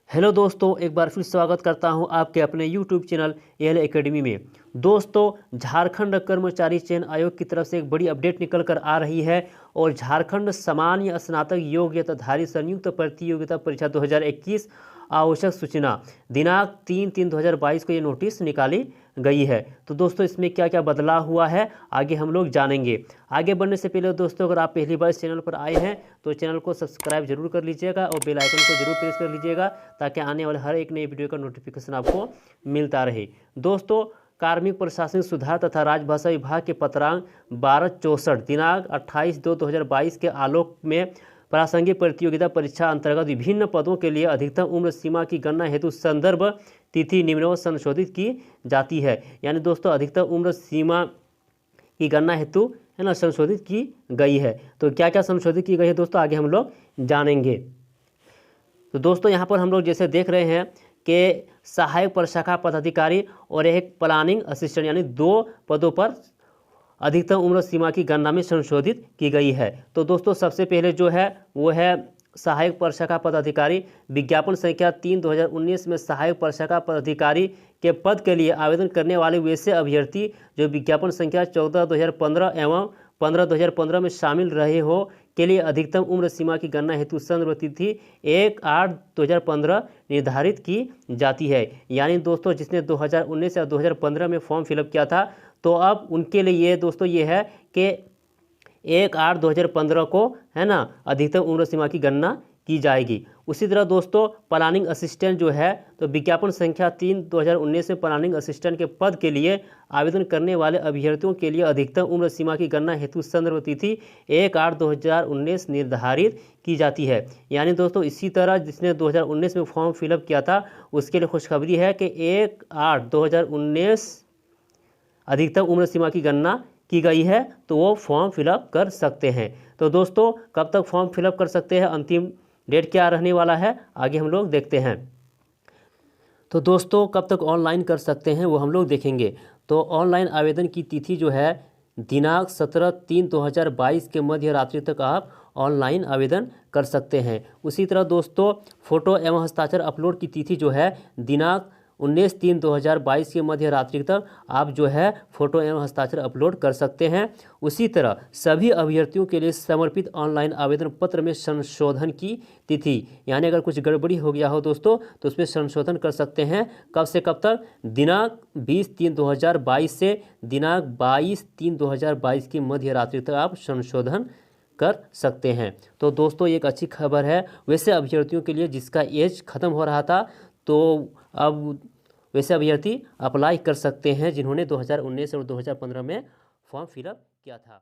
Hello दोस्तों, एक बार फिर स्वागत करता हूं आपके अपने यूट्यूब चैनल एल एकेडमी में। दोस्तों, झारखंड कर्मचारी चयन आयोग की तरफ से एक बड़ी अपडेट निकल कर आ रही है और झारखंड सामान्य स्नातक योग्यताधारी संयुक्त प्रतियोगिता परीक्षा 2021 आवश्यक सूचना दिनांक 3/3/2022 को ये नोटिस निकाली गई है। तो दोस्तों, इसमें क्या क्या बदलाव हुआ है आगे हम लोग जानेंगे। आगे बढ़ने से पहले दोस्तों, अगर आप पहली बार इस चैनल पर आए हैं तो चैनल को सब्सक्राइब जरूर कर लीजिएगा और बेल आइकन को जरूर प्रेस कर लीजिएगा ताकि आने वाले हर एक नई वीडियो का नोटिफिकेशन आपको मिलता रहे। दोस्तों, कार्मिक प्रशासनिक सुधार तथा राजभाषा विभाग के पत्रांक 1264 दिनांक 28/2/2022 के आलोक में प्रासंगिक प्रतियोगिता परीक्षा अंतर्गत विभिन्न पदों के लिए अधिकतम उम्र सीमा की गणना हेतु संदर्भ तिथि निम्नवत संशोधित की जाती है। यानी दोस्तों, अधिकतम उम्र सीमा की गणना हेतु है ना संशोधित की गई है। तो क्या क्या संशोधित की गई है दोस्तों, आगे हम लोग जानेंगे। तो दोस्तों, यहाँ पर हम लोग जैसे देख रहे हैं कि सहायक प्रशाखा पदाधिकारी और एक प्लानिंग असिस्टेंट यानी 2 पदों पर अधिकतम उम्र सीमा की गणना में संशोधित की गई है। तो दोस्तों, सबसे पहले जो है वो है सहायक प्रशाखा पदाधिकारी। विज्ञापन संख्या 3/2019 में सहायक प्रशाखा पदाधिकारी के पद के लिए आवेदन करने वाले वैसे अभ्यर्थी जो विज्ञापन संख्या 14/2015 एवं 15/2015 में शामिल रहे हो के लिए अधिकतम उम्र सीमा की गणना हेतु संदर्भ तिथि 1/8/2015 निर्धारित की जाती है। यानी दोस्तों, जिसने 2019 या 2015 में फॉर्म फिलअप किया था तो अब उनके लिए ये दोस्तों ये है कि 1/8/2015 को है ना अधिकतम उम्र सीमा की गणना की जाएगी। उसी तरह दोस्तों, प्लानिंग असिस्टेंट जो है तो विज्ञापन संख्या 3/2019 में प्लानिंग असिस्टेंट के पद के लिए आवेदन करने वाले अभ्यर्थियों के लिए अधिकतम उम्र सीमा की गणना हेतु संदर्भ तिथि 1/8/2019 निर्धारित की जाती है। यानी दोस्तों, इसी तरह जिसने 2019 में फॉर्म फिलअप किया था उसके लिए खुशखबरी है कि 1/8/2019 अधिकतम उम्र सीमा की गणना की गई है तो वो फॉर्म फिलअप कर सकते हैं। तो दोस्तों, कब तक फॉर्म फिलअप कर सकते हैं, अंतिम डेट क्या रहने वाला है, आगे हम लोग देखते हैं। तो दोस्तों, कब तक ऑनलाइन कर सकते हैं वो हम लोग देखेंगे। तो ऑनलाइन आवेदन की तिथि जो है दिनांक 17/3/2022 के मध्य रात्रि तक आप ऑनलाइन आवेदन कर सकते हैं। उसी तरह दोस्तों, फोटो एवं हस्ताक्षर अपलोड की तिथि जो है दिनांक 19/3/2022 के मध्य रात्रि तक आप जो है फोटो एवं हस्ताक्षर अपलोड कर सकते हैं। उसी तरह सभी अभ्यर्थियों के लिए समर्पित ऑनलाइन आवेदन पत्र में संशोधन की तिथि यानी अगर कुछ गड़बड़ी हो गया हो दोस्तों तो उसमें संशोधन कर सकते हैं। कब से कब तक, दिनांक 20/3/2022 से दिनांक 22/3/2022 की मध्य रात्रि तक आप संशोधन कर सकते हैं। तो दोस्तों, एक अच्छी खबर है वैसे अभ्यर्थियों के लिए जिसका एज खत्म हो रहा था, तो अब वैसे अभ्यर्थी अप्लाई कर सकते हैं जिन्होंने 2019 और 2015 में फॉर्म फिलअप किया था।